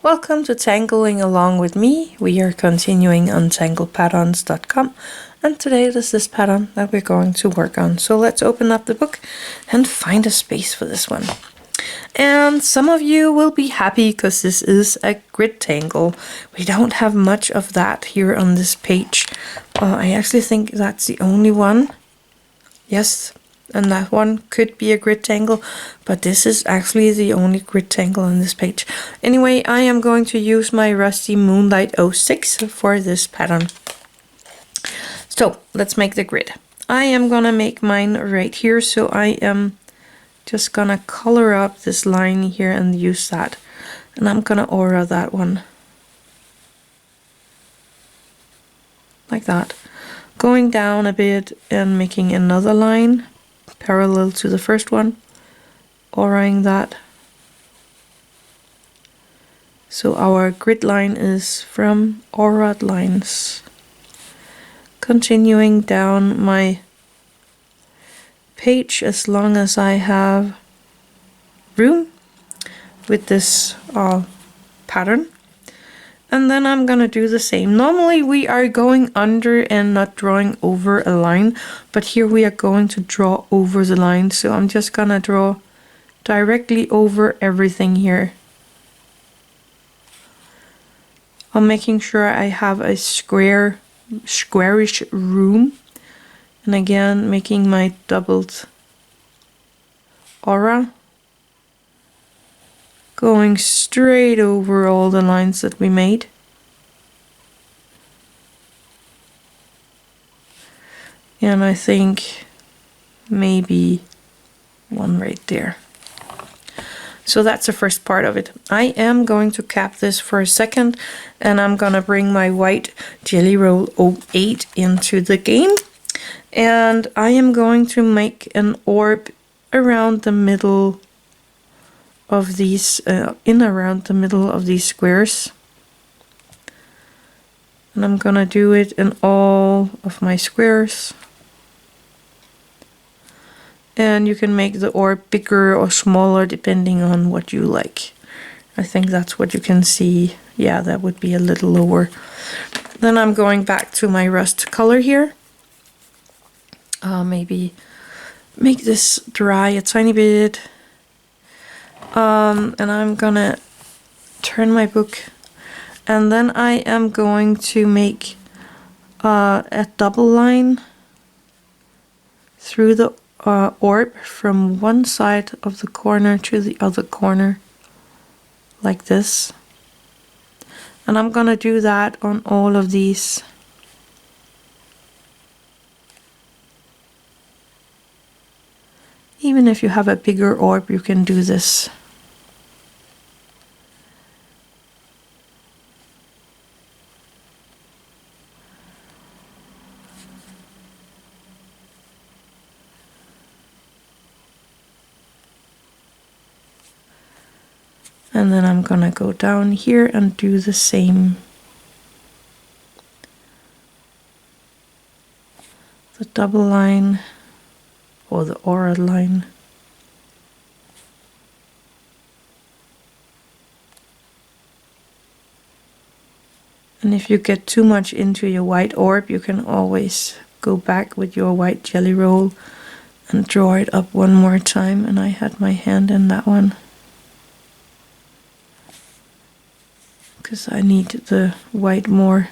Welcome to Tangling Along with me. We are continuing on tanglepatterns.com, and today it is this pattern that we're going to work on. So let's open up the book and find a space for this one. And some of you will be happy because this is a grid tangle. We don't have much of that here on this page. I actually think that's the only one. Yes, and that one could be a grid tangle, but this is actually the only grid tangle on this page. Anyway, I am going to use my Rust Moonlight 06 for this pattern. So let's make the grid. I am gonna make mine right here, so I am just gonna color up this line here and use that, and I'm gonna aura that one like that, going down a bit and making another line parallel to the first one, auraing that. So our grid line is from aurad lines. Continuing down my page as long as I have room with this pattern. And then I'm gonna do the same. Normally we are going under and not drawing over a line, but here we are going to draw over the line. So I'm just gonna draw directly over everything here. I'm making sure I have a squarish room. And again, making my doubled aura, going straight over all the lines that we made. And I think maybe one right there. So that's the first part of it. I am going to cap this for a second, and I'm gonna bring my white Jelly Roll 08 into the game. And I am going to make an orb around the middle of these, around the middle of these squares. And I'm gonna do it in all of my squares. And you can make the orb bigger or smaller depending on what you like. I think that's what you can see. Yeah, that would be a little lower. Then I'm going back to my rust color here. Maybe make this dry a tiny bit. And I'm gonna turn my book, and then I am going to make a double line through the orb from one side of the corner to the other corner like this. And I'm gonna do that on all of these. Even if you have a bigger orb, you can do this. And then I'm gonna go down here and do the same. The double line or the aura line. And if you get too much into your white orb, you can always go back with your white jelly roll and draw it up one more time. And I had my hand in that one, because I need the white more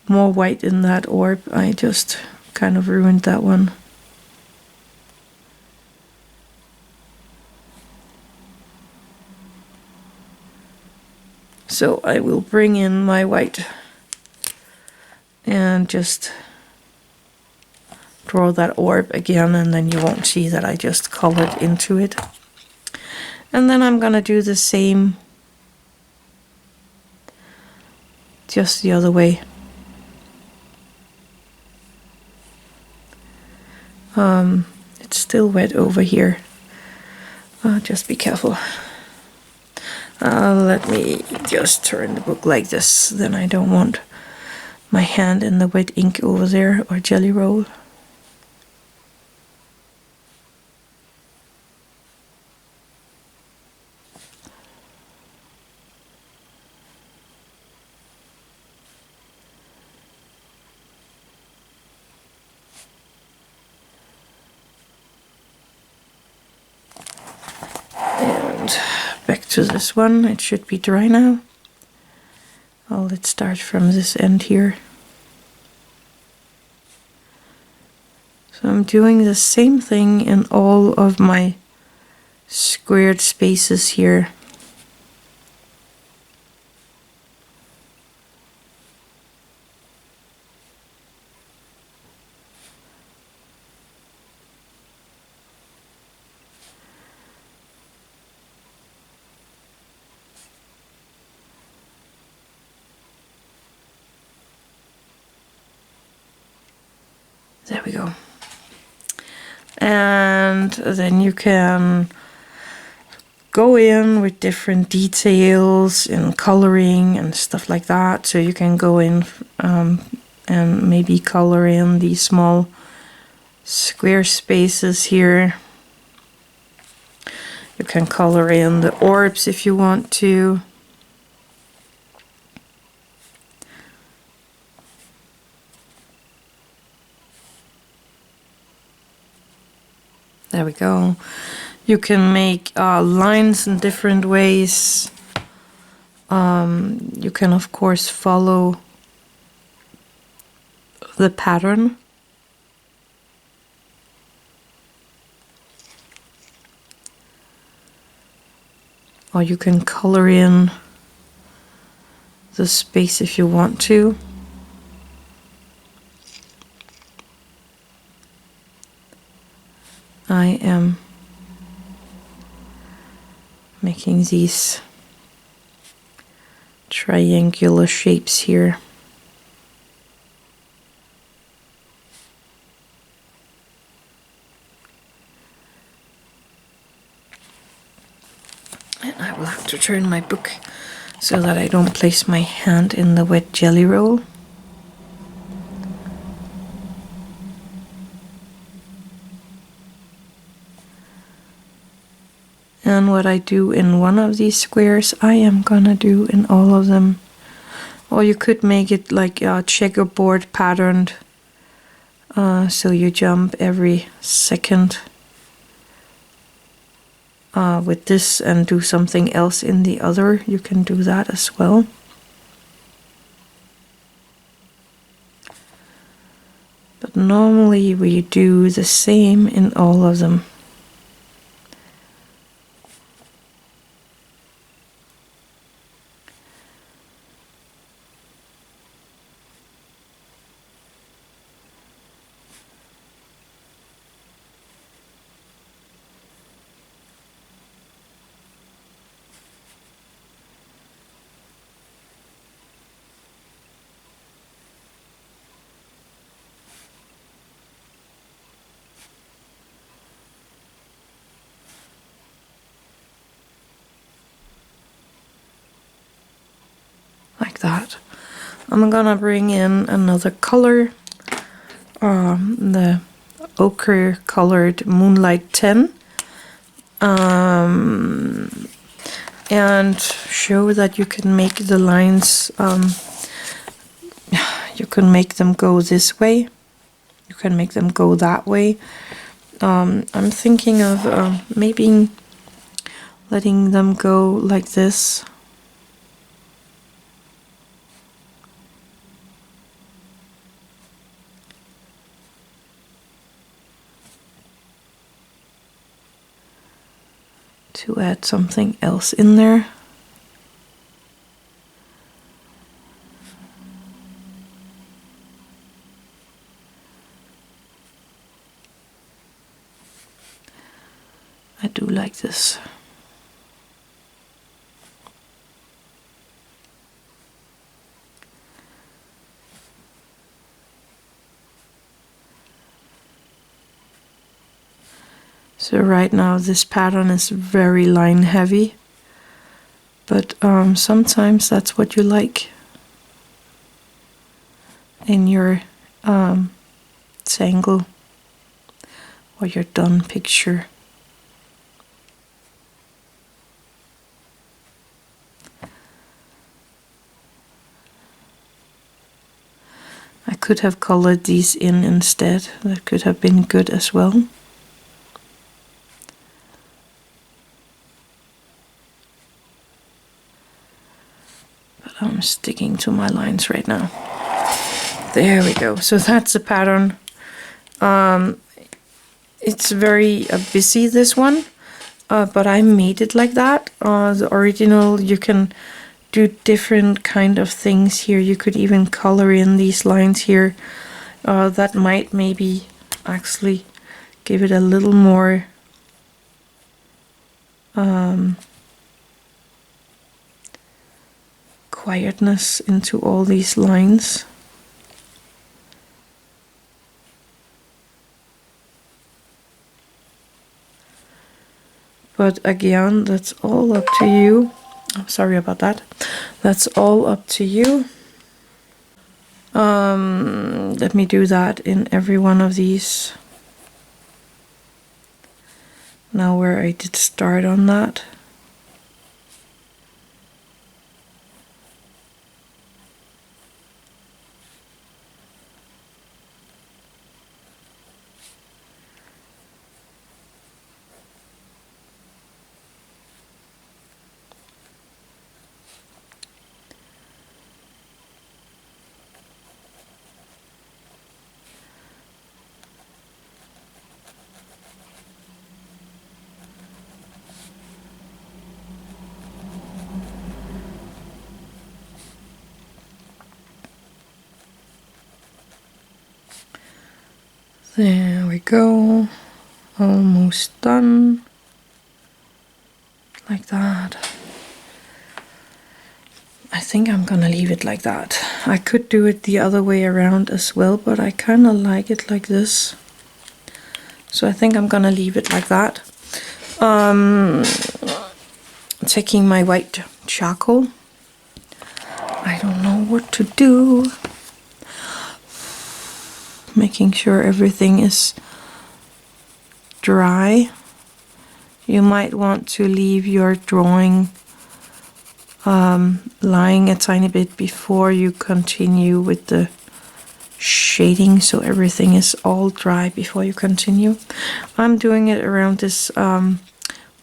white in that orb. I just kind of ruined that one. So I will bring in my white and just draw that orb again, and then you won't see that I just colored into it. And then I'm gonna do the same just the other way. It's still wet over here. Just be careful. Let me just turn the book like this, then I don't want my hand in the wet ink over there, or jelly roll. to this one. It should be dry now. Oh, let's start from this end here. So I'm doing the same thing in all of my squared spaces here. There we go. And then you can go in with different details and coloring and stuff like that. So you can go in and maybe color in these small square spaces here. You can color in the orbs if you want to. There we go. You can make lines in different ways. You can of course follow the pattern. Or you can color in the space if you want to. I am making these triangular shapes here. And I will have to turn my book so that I don't place my hand in the wet jelly roll. And what I do in one of these squares, I am gonna do in all of them. Or you could make it like a checkerboard patterned, so you jump every second with this and do something else in the other. You can do that as well. But normally we do the same in all of them. Like that. I'm gonna bring in another color, the ochre colored Moonlight 10, and show that you can make the lines, you can make them go this way, you can make them go that way. I'm thinking of maybe letting them go like this. To add something else in there. I do like this. So right now this pattern is very line heavy, but sometimes that's what you like in your Zentangle or your done picture. I could have colored these in instead. That could have been good as well. but I'm sticking to my lines right now. There we go. So that's the pattern. It's very busy, this one, but I made it like that. The original, you can do different kind of things here. You could even color in these lines here. That might maybe actually give it a little more quietness into all these lines. But again, that's all up to you. Oh, sorry about that. That's all up to you. Let me do that in every one of these. Now where I did start on that. There we go, almost done, like that. I think I'm gonna leave it like that. I could do it the other way around as well, but I kind of like it like this. So I think I'm gonna leave it like that. Taking my white charcoal. I don't know what to do. Making sure everything is dry. You might want to leave your drawing lying a tiny bit before you continue with the shading, so everything is all dry before you continue. I'm doing it around this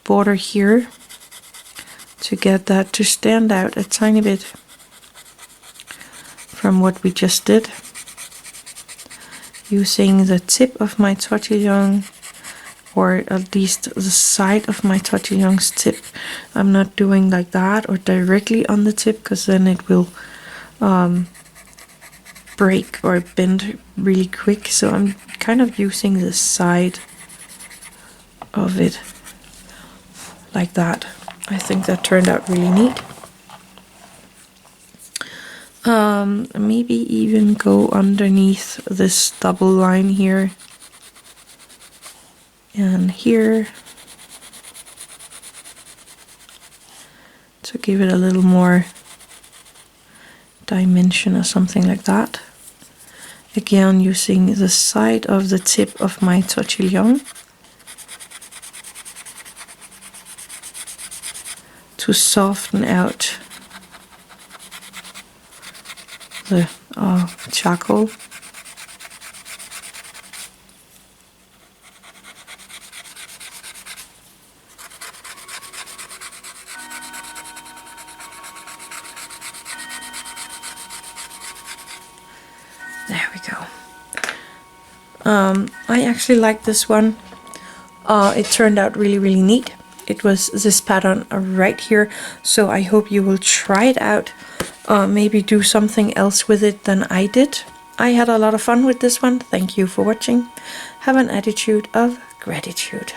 border here to get that to stand out a tiny bit from what we just did. Using the tip of my tortillon, or at least the side of my tortillon's tip. I'm not doing like that or directly on the tip, because then it will break or bend really quick. So I'm kind of using the side of it like that. I think that turned out really neat. Maybe even go underneath this double line here and here to give it a little more dimension or something like that. Again, using the side of the tip of my tortillon to soften out the charcoal. There we go. I actually like this one. It turned out really neat. It was this pattern right here, so I hope you will try it out. Maybe do something else with it than I did. I had a lot of fun with this one. Thank you for watching. Have an attitude of gratitude.